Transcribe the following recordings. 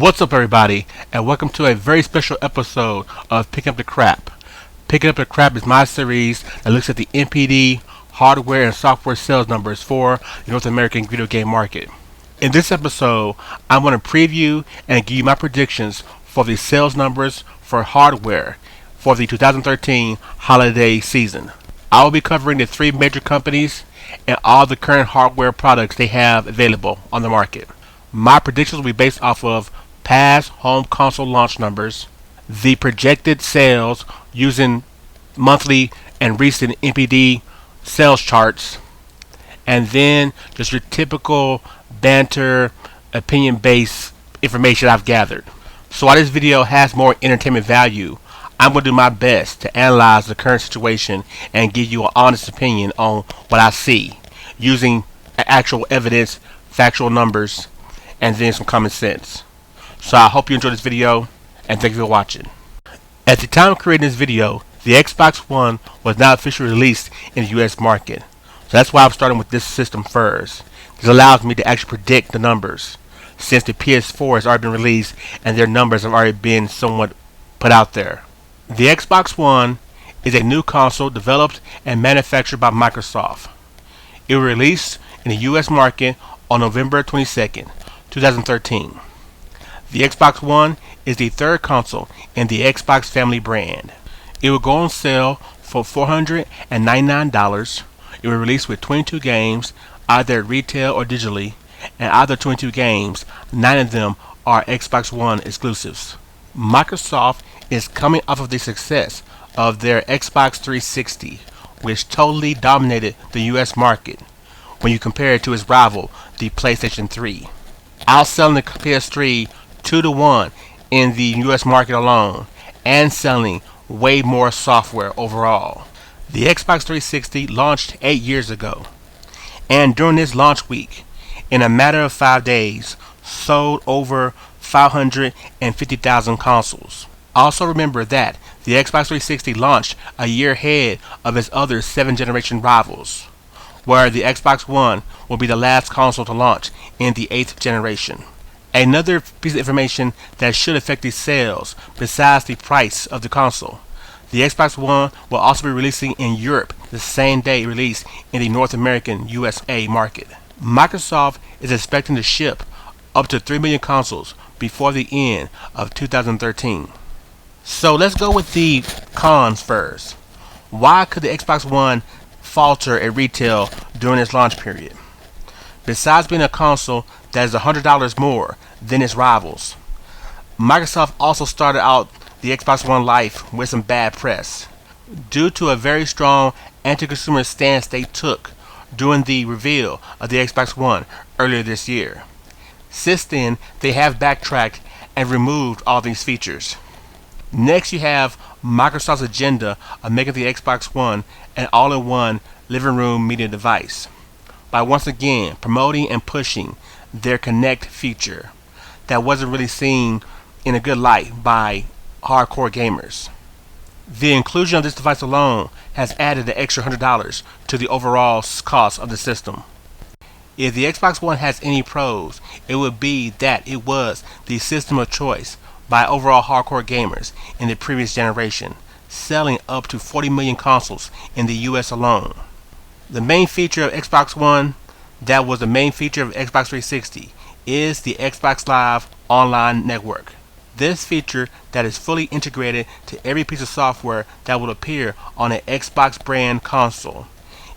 What's up, everybody, and welcome to a very special episode of Picking Up the Crap. Picking Up the Crap is my series that looks at the NPD, hardware, and software sales numbers for the North American video game market. In this episode, I'm going to preview and give you my predictions for the sales numbers for hardware for the 2013 holiday season. I will be covering the three major companies and all the current hardware products they have available on the market. My predictions will be based off of past home console launch numbers, the projected sales using monthly and recent NPD sales charts, and then just your typical banter, opinion-based information I've gathered. So while this video has more entertainment value, I'm going to do my best to analyze the current situation and give you an honest opinion on what I see using actual evidence, factual numbers, and then some common sense. So I hope you enjoyed this video, and thank you for watching. At the time of creating this video, the Xbox One was not officially released in the US market. So that's why I'm starting with this system first. This allows me to actually predict the numbers, since the PS4 has already been released and their numbers have already been somewhat put out there. The Xbox One is a new console developed and manufactured by Microsoft. It was released in the US market on November 22nd, 2013. The Xbox One is the third console in the Xbox family brand. It will go on sale for $499. It will release with 22 games, either at retail or digitally, and out of the 22 games, 9 of them are Xbox One exclusives. Microsoft is coming off of the success of their Xbox 360, which totally dominated the US market when you compare it to its rival, the PlayStation 3. Outselling the PS3 2-1 in the US market alone, and selling way more software overall. The Xbox 360 launched 8 years ago, and during this launch week, in a matter of 5 days, sold over 550,000 consoles. Also remember that the Xbox 360 launched a year ahead of its other 7th generation rivals, where the Xbox One will be the last console to launch in the 8th generation. Another piece of information that should affect these sales, besides the price of the console, the Xbox One will also be releasing in Europe the same day released in the North American USA market. Microsoft is expecting to ship up to 3 million consoles before the end of 2013. So let's go with the cons first. Why could the Xbox One falter at retail during its launch period? Besides being a console that is $100 more than its rivals, Microsoft also started out the Xbox One life with some bad press due to a very strong anti-consumer stance they took during the reveal of the Xbox One earlier this year. Since then, they have backtracked and removed all these features. Next, you have Microsoft's agenda of making the Xbox One an all-in-one living room media device by once again promoting and pushing their Connect feature that wasn't really seen in a good light by hardcore gamers. The inclusion of this device alone has added an extra $100 to the overall cost of the system. If the Xbox One has any pros, it would be that it was the system of choice by overall hardcore gamers in the previous generation, selling up to 40 million consoles in the US alone. The main feature of Xbox One that was the main feature of Xbox 360 is the Xbox Live Online Network. This feature that is fully integrated to every piece of software that will appear on an Xbox brand console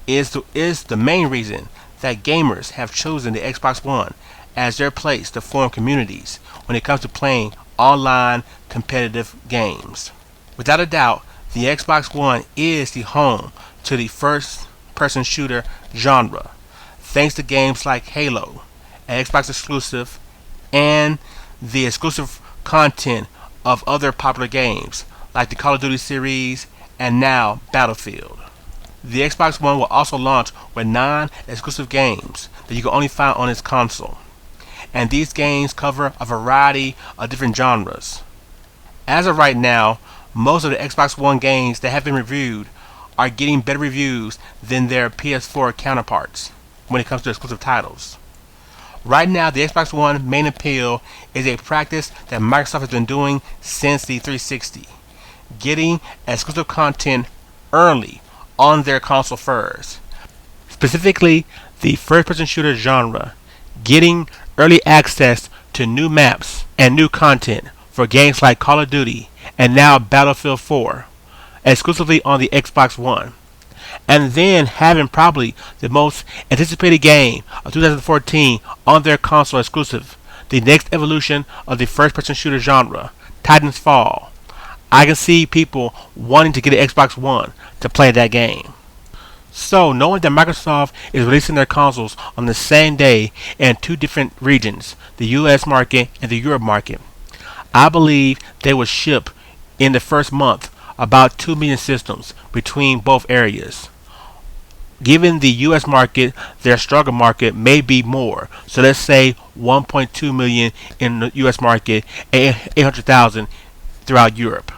is the main reason that gamers have chosen the Xbox One as their place to form communities when it comes to playing online competitive games. Without a doubt, the Xbox One is the home to the first-person shooter genre, thanks to games like Halo, an Xbox exclusive, and the exclusive content of other popular games like the Call of Duty series and now Battlefield. The Xbox One will also launch with 9 exclusive games that you can only find on its console, and these games cover a variety of different genres. As of right now, most of the Xbox One games that have been reviewed are getting better reviews than their PS4 counterparts when it comes to exclusive titles. Right now, the Xbox One main appeal is a practice that Microsoft has been doing since the 360, getting exclusive content early on their console first. Specifically, the first-person shooter genre, getting early access to new maps and new content for games like Call of Duty and now Battlefield 4, exclusively on the Xbox One, and then having probably the most anticipated game of 2014 on their console exclusive, the next evolution of the first-person shooter genre, Titan's Fall. I can see people wanting to get an Xbox One to play that game. So, knowing that Microsoft is releasing their consoles on the same day in two different regions, the US market and the Europe market, I believe they will ship in the first month about 2 million systems between both areas. Given the US market, their stronger market may be more. So let's say 1.2 million in the US market and 800,000 throughout Europe.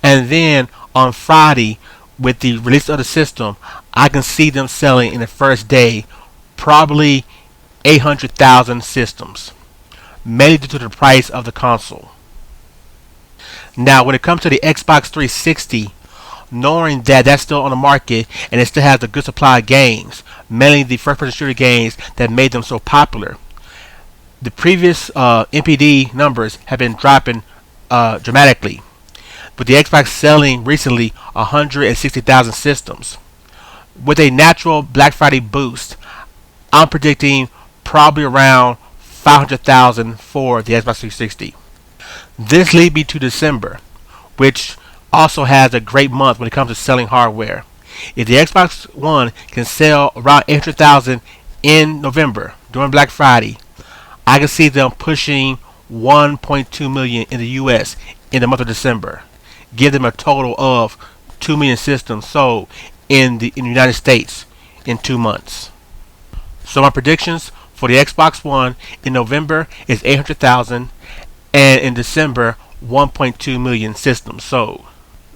And then on Friday, with the release of the system, I can see them selling in the first day probably 800,000 systems, mainly due to the price of the console. Now, when it comes to the Xbox 360, knowing that that's still on the market and it still has a good supply of games, mainly the first-person shooter games that made them so popular, the previous NPD numbers have been dropping dramatically, with the Xbox selling recently 160,000 systems. With a natural Black Friday boost, I'm predicting probably around 500,000 for the Xbox 360. This leads me to December, which also has a great month when it comes to selling hardware. If the Xbox One can sell around 800,000 in November during Black Friday, I can see them pushing 1.2 million in the US in the month of December. Give them a total of 2 million systems sold in the United States in 2 months. So my predictions for the Xbox One in November is 800,000 and in December 1.2 million systems sold,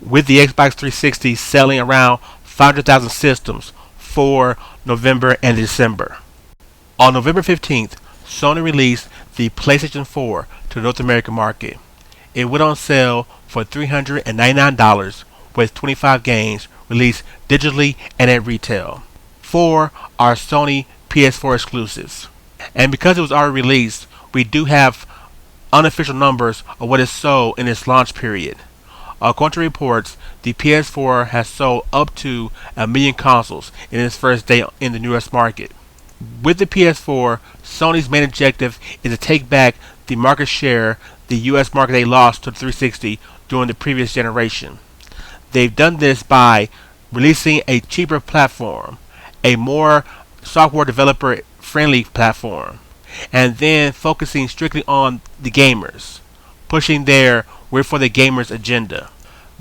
with the Xbox 360 selling around 500,000 systems for November and December. On November 15th, Sony released the PlayStation 4 to the North American market. It went on sale for $399 with 25 games released digitally and at retail. 4 are Sony PS4 exclusives. And because it was already released, we do have unofficial numbers of what is sold in its launch period. According to reports, the PS4 has sold up to 1 million consoles in its first day in the US market. With the PS4, Sony's main objective is to take back the market share the US market they lost to the 360 during the previous generation. They've done this by releasing a cheaper platform, a more software developer friendly platform, and then focusing strictly on the gamers, pushing their we're for the gamers agenda.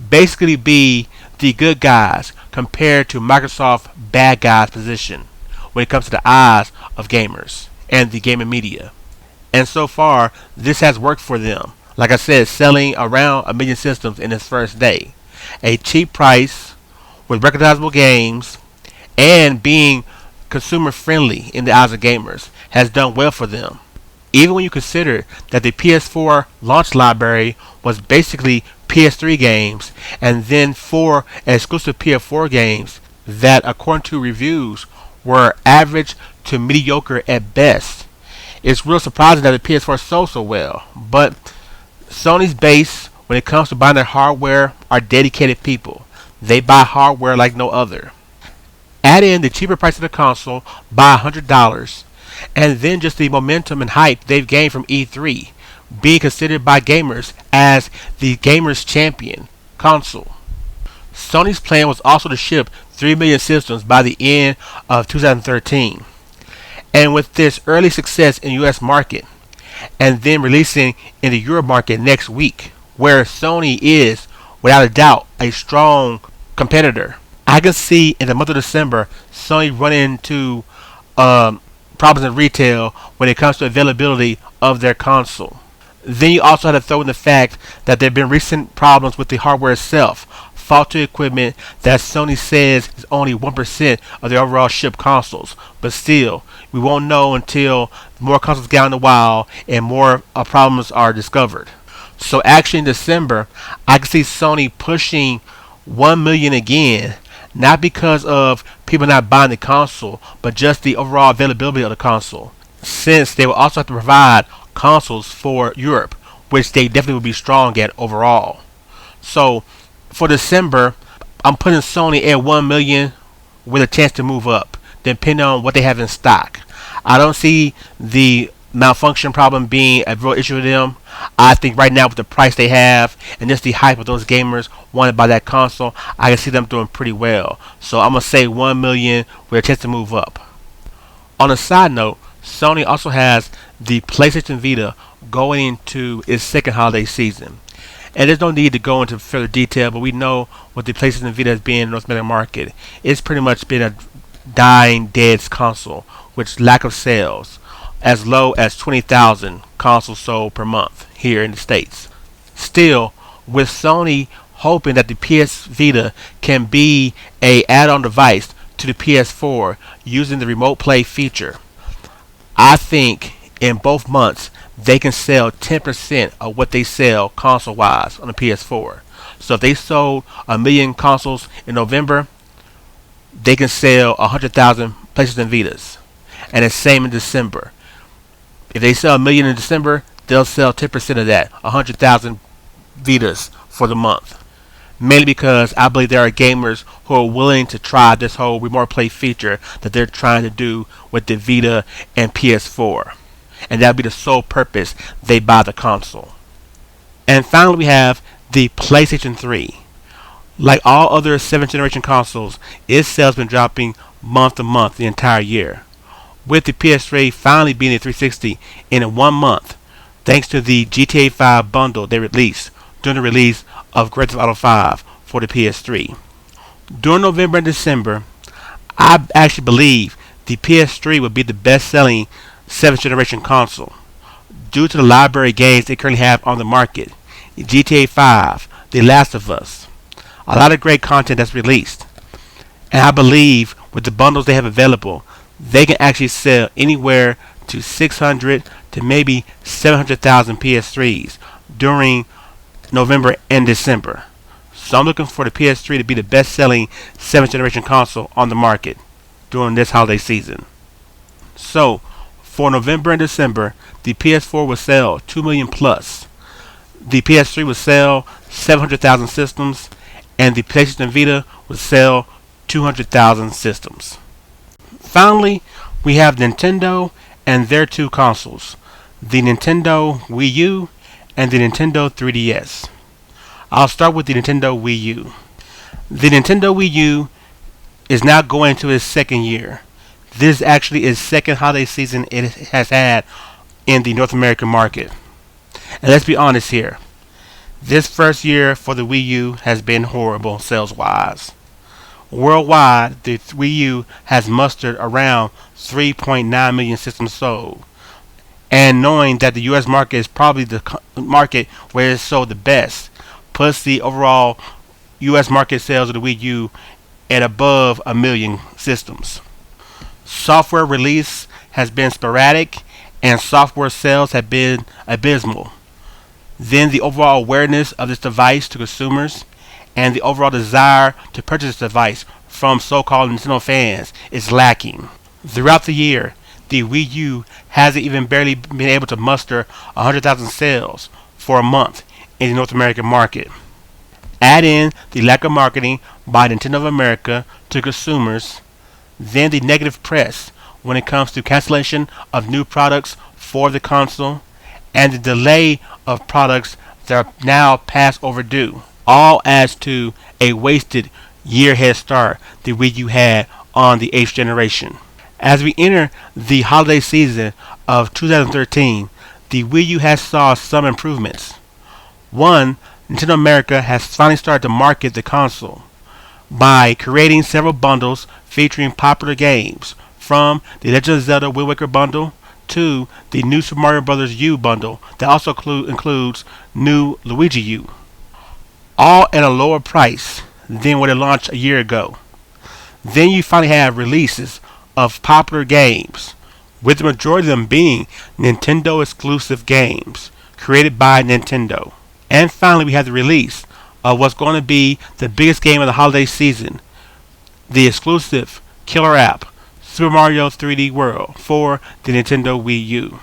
Basically be the good guys compared to Microsoft's bad guys position when it comes to the eyes of gamers and the gaming media. And so far, this has worked for them. Like I said, selling around 1 million systems in its first day. A cheap price with recognizable games and being consumer friendly in the eyes of gamers has done well for them. Even when you consider that the PS4 launch library was basically PS3 games and then 4 exclusive PS4 games that, according to reviews, were average to mediocre at best. It's real surprising that the PS4 sold so well, but Sony's base, when it comes to buying their hardware, are dedicated people. They buy hardware like no other. Add in the cheaper price of the console by $100, and then just the momentum and hype they've gained from E3, being considered by gamers as the gamers' champion console. Sony's plan was also to ship 3 million systems by the end of 2013. And with this early success in the US market, and then releasing in the Europe market next week, where Sony is, without a doubt, a strong competitor, I can see in the month of December Sony running into problems in retail when it comes to availability of their console. Then you also have to throw in the fact that there have been recent problems with the hardware itself, faulty equipment that Sony says is only 1% of the overall shipped consoles. But still, we won't know until more consoles get out in the wild and more problems are discovered. So actually in December, I can see Sony pushing 1 million again, not because of people not buying the console, but just the overall availability of the console. Since they will also have to provide consoles for Europe, which they definitely will be strong at overall. So for December, I'm putting Sony at 1 million with a chance to move up, depending on what they have in stock. I don't see the malfunction problem being a real issue with them. I think right now with the price they have and just the hype of those gamers wanted by that console, I can see them doing pretty well. So I'm gonna say 1 million with a chance to move up. On a side note, Sony also has the PlayStation Vita going into its second holiday season. And there's no need to go into further detail, but we know what the PlayStation Vita has been in the North American market. It's pretty much been a dying, dead console with lack of sales, as low as 20,000 consoles sold per month here in the States. Still, with Sony hoping that the PS Vita can be a add-on device to the PS4 using the remote play feature, I think in both months they can sell 10% of what they sell console-wise on the PS4. So if they sold 1 million consoles in November, they can sell 100,000 PlayStation Vitas. And the same in December. If they sell 1 million in December, they'll sell 10% of that, 100,000 Vitas for the month. Mainly because I believe there are gamers who are willing to try this whole remote play feature that they're trying to do with the Vita and PS4. And that'll be the sole purpose they buy the console. And finally we have the PlayStation 3. Like all other 7th generation consoles, its sales have been dropping month to month the entire year. With the PS3 finally being a 360 in 1 month, thanks to the GTA 5 bundle they released during the release of Grand Theft Auto 5 for the PS3. During November and December, I actually believe the PS3 would be the best-selling 7th generation console due to the library games they currently have on the market. GTA 5, The Last of Us, a lot of great content that's released. And I believe with the bundles they have available, they can actually sell anywhere to 600 to maybe 700,000 PS3s during November and December. So I'm looking for the PS3 to be the best-selling 7th generation console on the market during this holiday season. So for November and December, the PS4 will sell 2 million plus. The PS3 will sell 700,000 systems, and the PlayStation Vita will sell 200,000 systems. Finally, we have Nintendo and their two consoles, the Nintendo Wii U and the Nintendo 3DS. I'll start with the Nintendo Wii U. The Nintendo Wii U is now going into its second year. This actually is second holiday season it has had in the North American market. And let's be honest here. This first year for the Wii U has been horrible sales-wise. Worldwide, the Wii U has mustered around 3.9 million systems sold. And knowing that the US market is probably the market where it's sold the best, puts the overall US market sales of the Wii U at above 1 million systems. Software release has been sporadic and software sales have been abysmal. Then the overall awareness of this device to consumers and the overall desire to purchase this device from so-called Nintendo fans is lacking. Throughout the year, the Wii U hasn't even barely been able to muster 100,000 sales for a month in the North American market. Add in the lack of marketing by Nintendo of America to consumers, then the negative press when it comes to cancellation of new products for the console, and the delay of products that are now past overdue, all adds to a wasted year head start the Wii U had on the 8th generation. As we enter the holiday season of 2013, the Wii U has saw some improvements. One, Nintendo America has finally started to market the console by creating several bundles featuring popular games, from the Legend of Zelda Wind Waker bundle to the new Super Mario Bros. U bundle that also includes new Luigi U, all at a lower price than when it launched a year ago. Then you finally have releases of popular games, with the majority of them being Nintendo exclusive games created by Nintendo. And finally, we have the release of what's going to be the biggest game of the holiday season, the exclusive killer app, Super Mario 3D World for the Nintendo Wii U.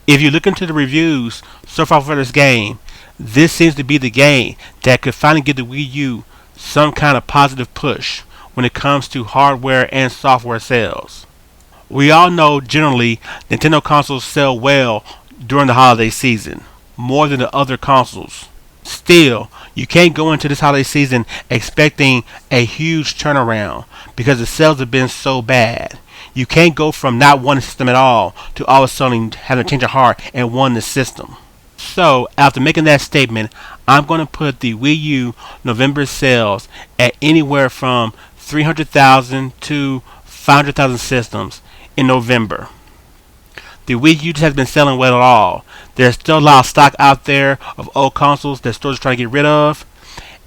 If you look into the reviews so far for this game, this seems to be the game that could finally give the Wii U some kind of positive push when it comes to hardware and software sales. We all know generally Nintendo consoles sell well during the holiday season, more than the other consoles. Still, you can't go into this holiday season expecting a huge turnaround because the sales have been so bad. You can't go from not wanting the system at all to all of a sudden having to change your heart and wanting the system. So, after making that statement, I'm going to put the Wii U November sales at anywhere from 300,000 to 500,000 systems in November. The Wii U just has been selling well at all. There's still a lot of stock out there of old consoles that stores are trying to get rid of.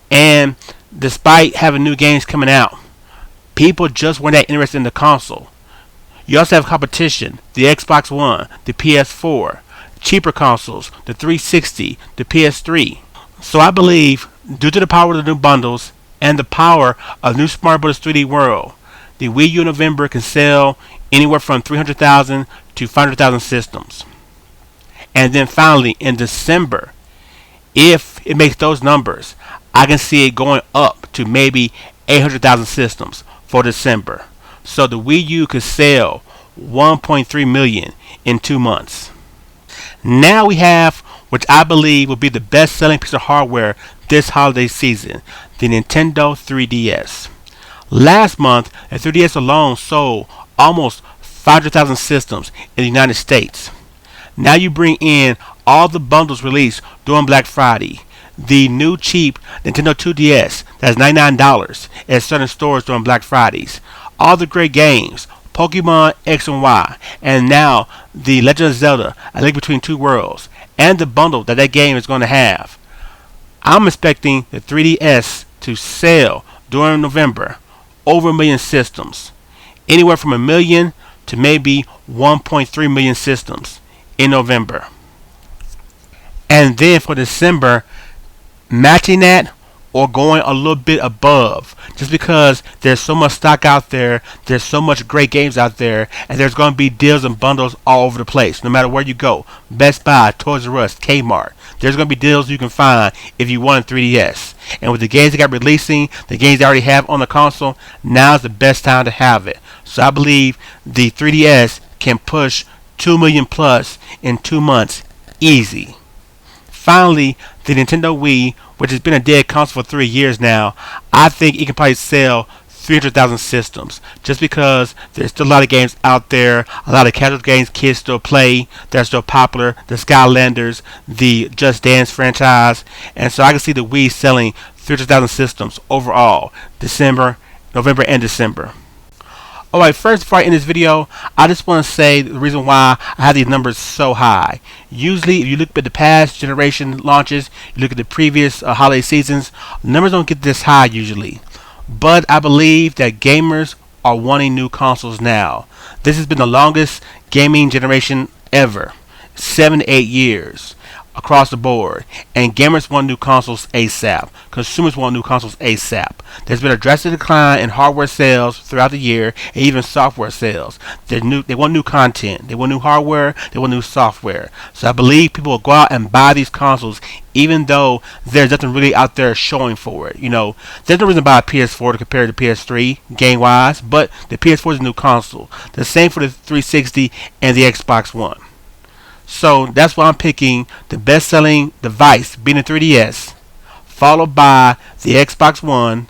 And despite having new games coming out, people just weren't that interested in the console. You also have competition, the Xbox One, the PS4, cheaper consoles, the 360, the PS3. So I believe, due to the power of the new bundles and the power of new Super Mario Bros. 3D World, the Wii U in November can sell anywhere from 300,000 to 500,000 systems. And then finally, in December, if it makes those numbers, I can see it going up to maybe 800,000 systems for December. So the Wii U could sell 1.3 million in 2 months. Now we have, which I believe will be the best selling piece of hardware this holiday season, the Nintendo 3DS. Last month, the 3DS alone sold almost 500,000 systems in the United States. Now you bring in all the bundles released during Black Friday. The new cheap Nintendo 2DS that's $99 at certain stores during Black Fridays. All the great games, Pokemon X and Y, and now the Legend of Zelda, A Link Between Two Worlds, and the bundle that game is going to have. I'm expecting the 3DS to sell during November over 1 million systems. Anywhere from 1 million to maybe 1.3 million systems in November. And then for December, matching that or going a little bit above, just because there's so much stock out there, there's so much great games out there, and there's going to be deals and bundles all over the place, no matter where you go. Best Buy, Toys R Us, Kmart. There's going to be deals you can find if you want a 3DS. And with the games they got releasing, the games they already have on the console, now's the best time to have it. So I believe the 3DS can push 2 million plus in 2 months, easy. Finally, the Nintendo Wii, which has been a dead console for 3 years now, I think it can probably sell 300,000 systems, just because there's still a lot of games out there, a lot of casual games kids still play, they're still popular, the Skylanders, the Just Dance franchise, and so I can see the Wii selling 300,000 systems overall, November and December. Alright, first before I end this video, I just want to say the reason why I have these numbers so high. Usually, if you look at the past generation launches, you look at the previous holiday seasons, numbers don't get this high usually. But I believe that gamers are wanting new consoles now. This has been the longest gaming generation ever. 7 to 8 years across the board, and gamers want new consoles ASAP. Consumers want new consoles ASAP. There's been a drastic decline in hardware sales throughout the year, and even software sales. They want new content, they want new hardware, they want new software. So I believe people will go out and buy these consoles, even though there's nothing really out there showing for it. You know, there's no reason to buy a PS4 to compare to PS3 game-wise, but the PS4 is a new console. The same for the 360 and the Xbox One. So that's why I'm picking the best-selling device being the 3DS, followed by the Xbox One,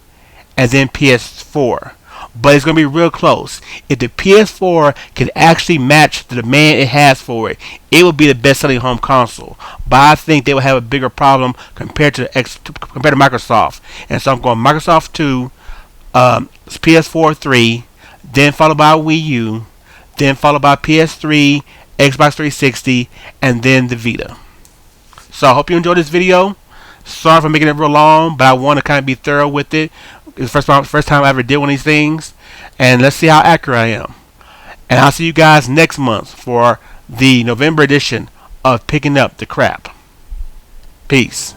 and then PS4. But it's going to be real close. If the PS4 can actually match the demand it has for it, it will be the best-selling home console. But I think they will have a bigger problem compared to Microsoft. And so I'm going Microsoft 2, PS4 3, then followed by Wii U, then followed by PS3, Xbox 360, and then the Vita. So I hope you enjoyed this video. Sorry for making it real long, but I want to kind of be thorough with it. It's the first time I ever did one of these things, and let's see how accurate I am. And I'll see you guys next month for the November edition of Picking Up the Crap. Peace.